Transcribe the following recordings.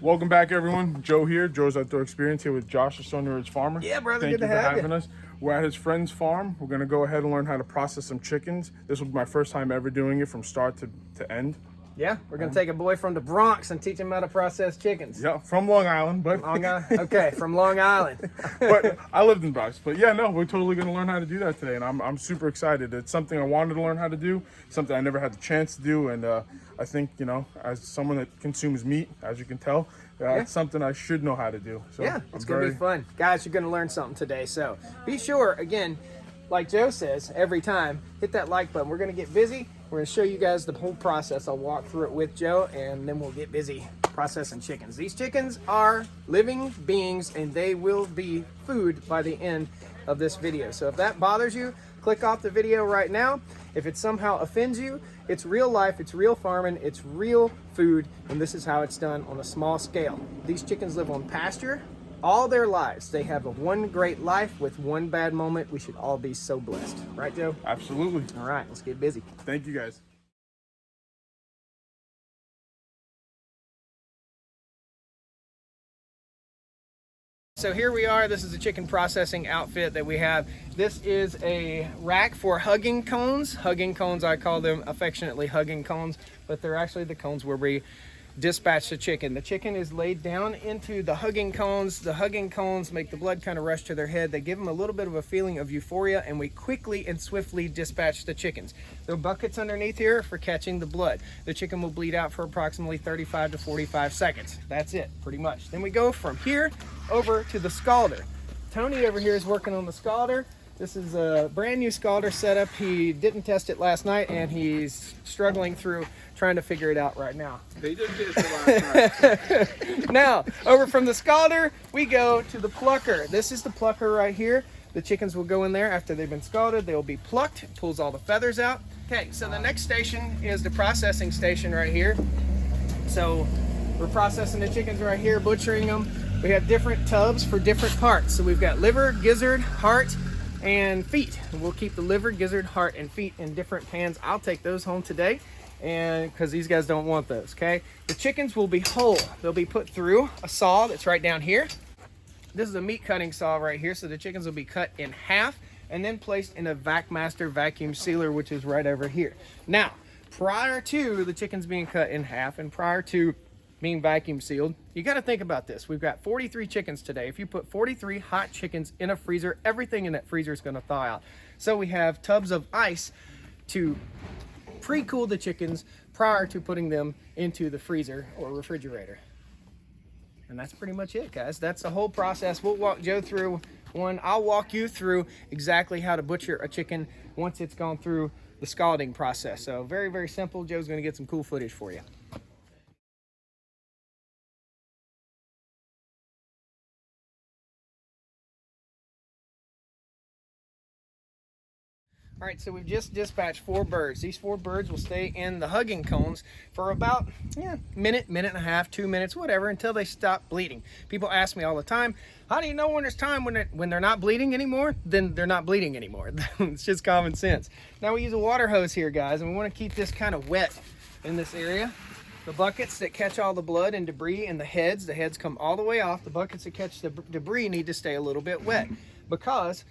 Welcome back, everyone. Joe here, Joe's Outdoor Experience, here with Josh, the Stone Ridge Farmer. Yeah, brother, Thank good you to for have having you. us. We're at his friend's farm. We're gonna go ahead and learn how to process some chickens. This will be my first time ever doing it from start to end. Yeah, we're gonna take a boy from the Bronx and teach him how to process chickens. Yeah, from Long Island, but Okay, from Long Island. but I lived in Bronx. But yeah, no, we're totally gonna learn how to do that today, and I'm super excited. It's something I wanted to learn how to do, something I never had the chance to do, and I think, you know, as someone that consumes meat, as you can tell, it's something I should know how to do. So Yeah, it's gonna be fun, guys. You're gonna learn something today. So be sure, again, like Joe says every time, hit that like button. We're gonna get busy. We're gonna show you guys the whole process. I'll walk through it with Joe, and then we'll get busy processing chickens. These chickens are living beings, and they will be food by the end of this video. So if that bothers you, click off the video right now. If it somehow offends you, it's real life, it's real farming, it's real food, and this is how it's done on a small scale. These chickens live on pasture all their lives. They have a one great life with one bad moment. We should all be so blessed. Right, Joe? Absolutely. All right, let's get busy. Thank you, guys. So here we are. This is a chicken processing outfit that we have. This is a rack for hugging cones. Hugging cones, I call them affectionately hugging cones, but they're actually the cones where we dispatch the chicken. The chicken is laid down into the hugging cones. The hugging cones make the blood kind of rush to their head. They give them a little bit of a feeling of euphoria, and we quickly and swiftly dispatch the chickens. There are buckets underneath here for catching the blood. The chicken will bleed out for approximately 35 to 45 seconds. That's it, pretty much. Then we go from here over to the scalder. Tony over here is working on the scalder. This is a brand new scalder setup. He didn't test it last night, and he's struggling through trying to figure it out right now. They did this last night. Now, over from the scalder, we go to the plucker. This is the plucker right here. The chickens will go in there after they've been scalded. They will be plucked. It pulls all the feathers out. Okay, so the next station is the processing station right here. So we're processing the chickens right here, butchering them. We have different tubs for different parts. So we've got liver, gizzard, heart, and feet. And we'll keep the liver, gizzard, heart, and feet in different pans. I'll take those home today, and because these guys don't want those. Okay, the chickens will be whole. They'll be put through a saw that's right down here. This is a meat cutting saw right here, so the chickens will be cut in half and then placed in a VacMaster vacuum sealer, which is right over here. Now, prior to the chickens being cut in half and prior to being vacuum sealed, you got to think about this. We've got 43 chickens today. If you put 43 hot chickens in a freezer, everything in that freezer is going to thaw out. So we have tubs of ice to pre-cool the chickens prior to putting them into the freezer or refrigerator. And that's pretty much it, guys. That's the whole process. We'll walk Joe through one. I'll walk you through exactly how to butcher a chicken once it's gone through the scalding process. So very, very simple. Joe's going to get some cool footage for you. All right, so we've just dispatched 4 birds. These 4 birds will stay in the hugging cones for about minute, minute and a half, 2 minutes, whatever, until they stop bleeding. People ask me all the time, how do you know when it's time when they're not bleeding anymore? Then they're not bleeding anymore. It's just common sense. Now we use a water hose here, guys, and we want to keep this kind of wet in this area. The buckets that catch all the blood and debris and the heads come all the way off. The buckets that catch the debris need to stay a little bit wet because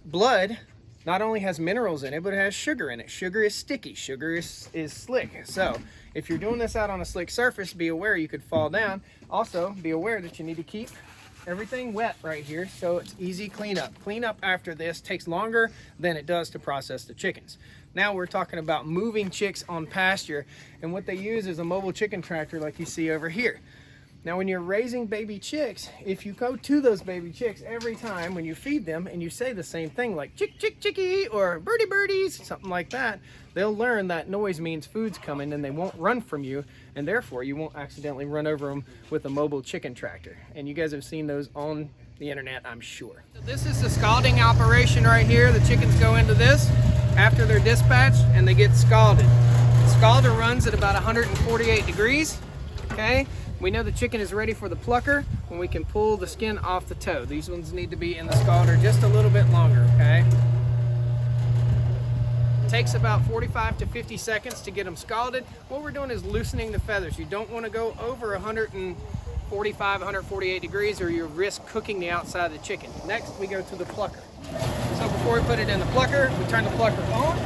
blood not only has minerals in it, but it has sugar in it. Sugar is sticky, sugar is slick. So if you're doing this out on a slick surface, be aware you could fall down. Also, be aware that you need to keep everything wet right here so it's easy cleanup. Cleanup after this takes longer than it does to process the chickens. Now we're talking about moving chicks on pasture, and what they use is a mobile chicken tractor like you see over here. Now, when you're raising baby chicks, if you go to those baby chicks every time when you feed them and you say the same thing like chick, chick, chickie, or birdie, birdies, something like that, they'll learn that noise means food's coming and they won't run from you, and therefore you won't accidentally run over them with a mobile chicken tractor. And you guys have seen those on the internet, I'm sure. So this is the scalding operation right here. The chickens go into this after they're dispatched and they get scalded. The scalder runs at about 148 degrees, okay? We know the chicken is ready for the plucker when we can pull the skin off the toe. These ones need to be in the scalder just a little bit longer, okay? It takes about 45 to 50 seconds to get them scalded. What we're doing is loosening the feathers. You don't want to go over 140 145, 148 degrees, or you risk cooking the outside of the chicken. Next, we go to the plucker. So before we put it in the plucker, we turn the plucker on,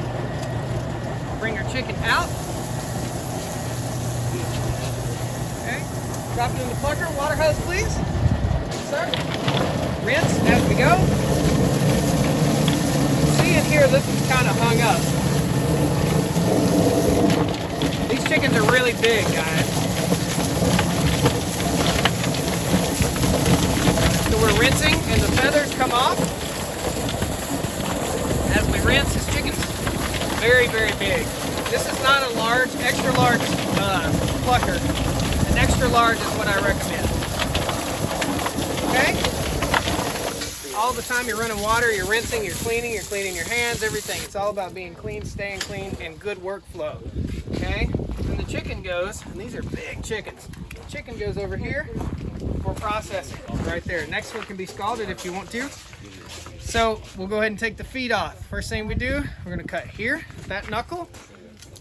bring our chicken out. Okay, drop it in the plucker. Water hose, please. Sir. Rinse as we go. See in here, this is kind of hung up. These chickens are really big, guys. So we're rinsing and the feathers come off. As we rinse, this chicken's very, very big. This is not a large, extra large plucker. An extra large is what I recommend. Okay? All the time you're running water, you're rinsing, you're cleaning your hands, everything. It's all about being clean, staying clean, and good workflow. Okay? And the chicken goes, and these are big chickens. The chicken goes over here for processing, right there. Next one can be scalded if you want to. So we'll go ahead and take the feet off. First thing we do, we're gonna cut here, that knuckle.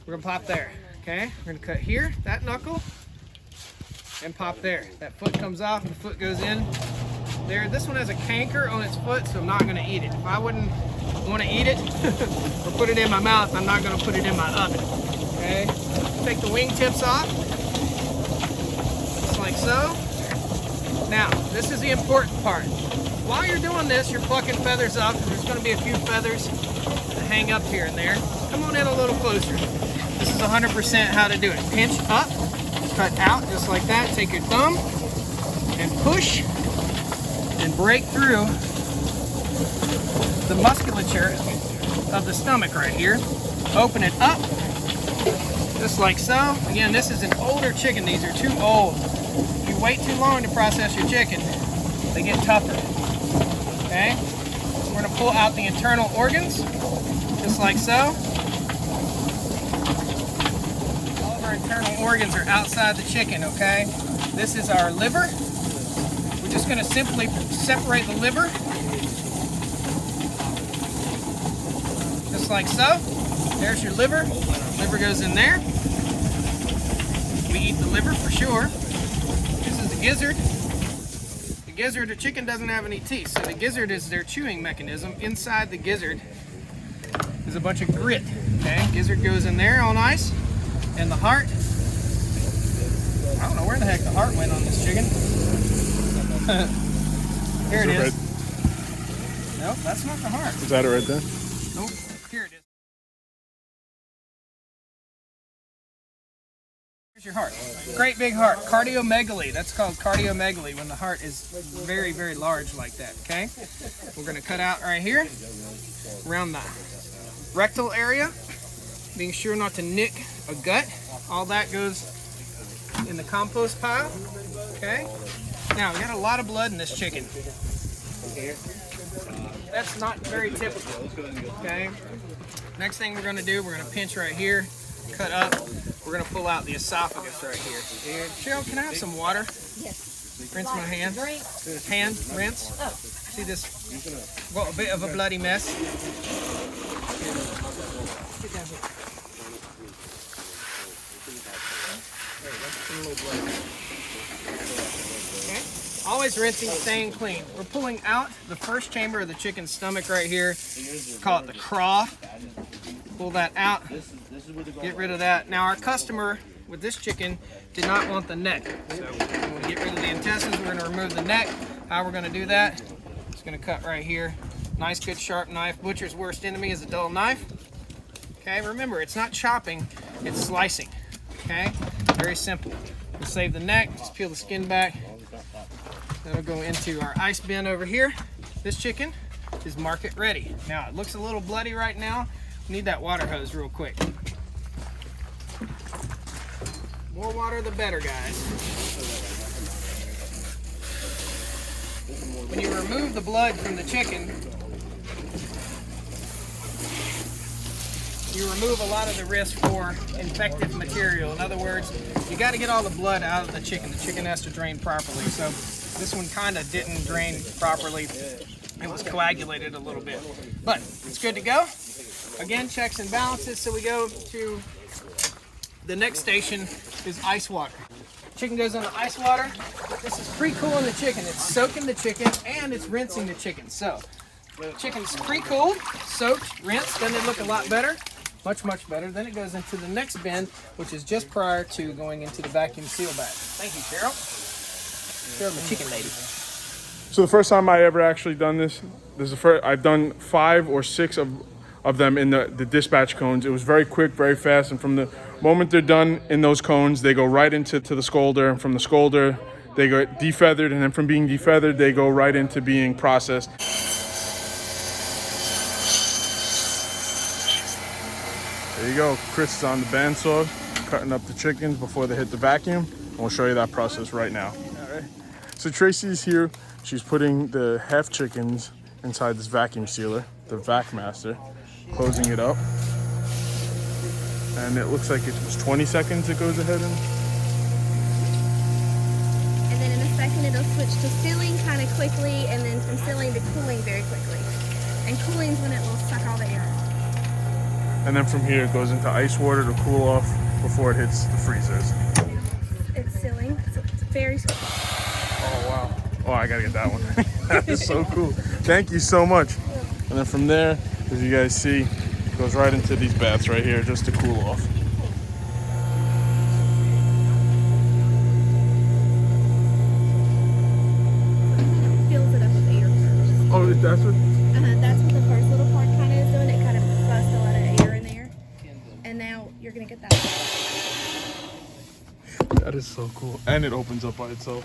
We're gonna pop there, okay? We're gonna cut here, that knuckle, and pop there. That foot comes off, and the foot goes in there. This one has a canker on its foot, so I'm not gonna eat it. If I wouldn't wanna eat it or put it in my mouth, I'm not gonna put it in my oven, okay? Take the wing tips off, just like so. Now, this is the important part. While you're doing this, you're plucking feathers up. There's going to be a few feathers that hang up here and there. Come on in a little closer. This is 100% how to do it. Pinch up, cut out just like that. Take your thumb and push and break through the musculature of the stomach right here. Open it up, just like so. Again, this is an older chicken. These are too old. If you wait too long to process your chicken, they get tougher. Okay, we're going to pull out the internal organs, just like so. All of our internal organs are outside the chicken, okay? This is our liver. We're just going to simply separate the liver, just like so. There's your liver. Liver goes in there. We eat the liver for sure. This is the gizzard. Gizzard, a chicken doesn't have any teeth, so the gizzard is their chewing mechanism. Inside the gizzard is a bunch of grit. Okay, gizzard goes in there all nice, and the heart. I don't know where the heck the heart went on this chicken. Here it is. Nope, that's not the heart. Is that it right there? Nope, here it is. Here's your heart. Great big heart. Cardiomegaly. That's called cardiomegaly when the heart is very, very large like that. Okay? We're going to cut out right here around the rectal area, being sure not to nick a gut. All that goes in the compost pile. Okay? Now, we got a lot of blood in this chicken. That's not very typical. Okay? Next thing we're going to do, we're going to pinch right here, cut up. We're going to pull out the esophagus right here. Cheryl, can I have some water? Yes. Rinse my hand. Hand, rinse. Oh. See this? Well, a bit of a bloody mess. Sit down here. Okay. Always rinsing, staying clean. We're pulling out the first chamber of the chicken's stomach right here. Call it the craw. Pull that out. Get rid of that. Now our customer with this chicken did not want the neck. So we're going to get rid of the intestines. We're going to remove the neck. How we're going to do that? Just going to cut right here. Nice, good, sharp knife. Butcher's worst enemy is a dull knife. Okay, remember, it's not chopping, it's slicing. Okay, very simple. We'll save the neck, just peel the skin back. That'll go into our ice bin over here. This chicken is market ready. Now, it looks a little bloody right now. We need that water hose real quick. More water, the better, guys. When you remove the blood from the chicken, you remove a lot of the risk for infective material. In other words, you got to get all the blood out of the chicken. The chicken has to drain properly. So this one kind of didn't drain properly. It was coagulated a little bit, but it's good to go. Again, checks and balances. So we go to the next station is ice water. Chicken goes in the ice water. This is pre-cooling the chicken. It's soaking the chicken and it's rinsing the chicken. So the chicken's pre-cooled, soaked, rinsed. Doesn't it look a lot better? Much, much better. Then it goes into the next bin, which is just prior to going into the vacuum seal bag. Thank you, Cheryl. Cheryl's my chicken lady. So the first time I ever actually done this is the first. I've done 5 or 6 of them in the dispatch cones. It was very quick, very fast, and from the moment they're done in those cones, they go right into the scolder, and from the scolder, they go defeathered, and then from being defeathered, they go right into being processed. There you go. Chris is on the bandsaw, cutting up the chickens before they hit the vacuum, and we'll show you that process right now. All right. So Tracy's here. She's putting the half chickens inside this vacuum sealer, the Vac Master, closing it up. And it looks like it was 20 seconds it goes ahead and then in a second it'll switch to sealing kind of quickly, and then from sealing to cooling very quickly. And cooling is when it will suck all the air. and then from here it goes into ice water to cool off before it hits the freezers. It's sealing, so it's very sweet. Oh wow. Oh, I gotta get that one. That is so cool. Thank you so much. And then from there, as you guys see, it goes right into these baths right here just to cool off. Fills it up with air first. Oh, that's what? That's what the first little part kind of is doing. It kind of busts a lot of air in there. And now you're gonna get that. That is so cool. And it opens up by itself.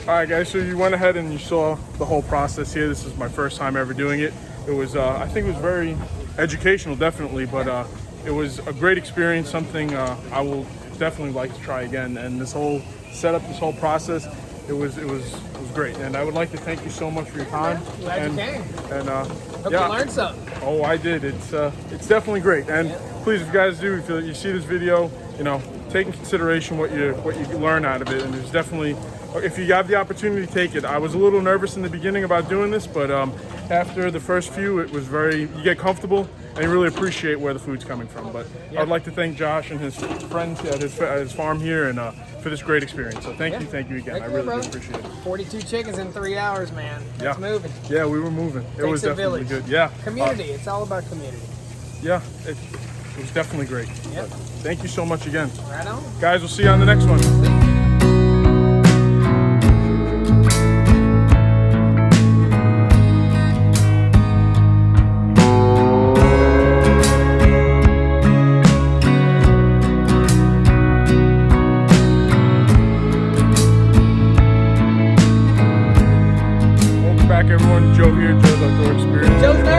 All right, guys, so you went ahead and you saw the whole process here. This is my first time ever doing it. It was, I think it was very educational, definitely, but it was a great experience, something I will definitely like to try again. And this whole setup, this whole process, it was great. And I would like to thank you so much for your time. Glad you came. And Hope yeah. you learned something. Oh, I did. It's definitely great. And please, if you guys do, if you see this video, you know, take in consideration what you learn out of it. And there's definitely, if you have the opportunity to take it. I was a little nervous in the beginning about doing this, but after the first few, it was you get comfortable and you really appreciate where the food's coming from. But I would like to thank Josh and his friends at his farm here and for this great experience. So thank you again. I really do appreciate it. 42 chickens in 3 hours, man. It's moving. Yeah, we were moving. It was a definitely village. good. Yeah. Community. It's all about community. Yeah, it was definitely great. Yep. Thank you so much again. Right on. Guys, we'll see you on the next one. Welcome back, everyone. Joe here, Joe's Outdoor Experience. Joe's there.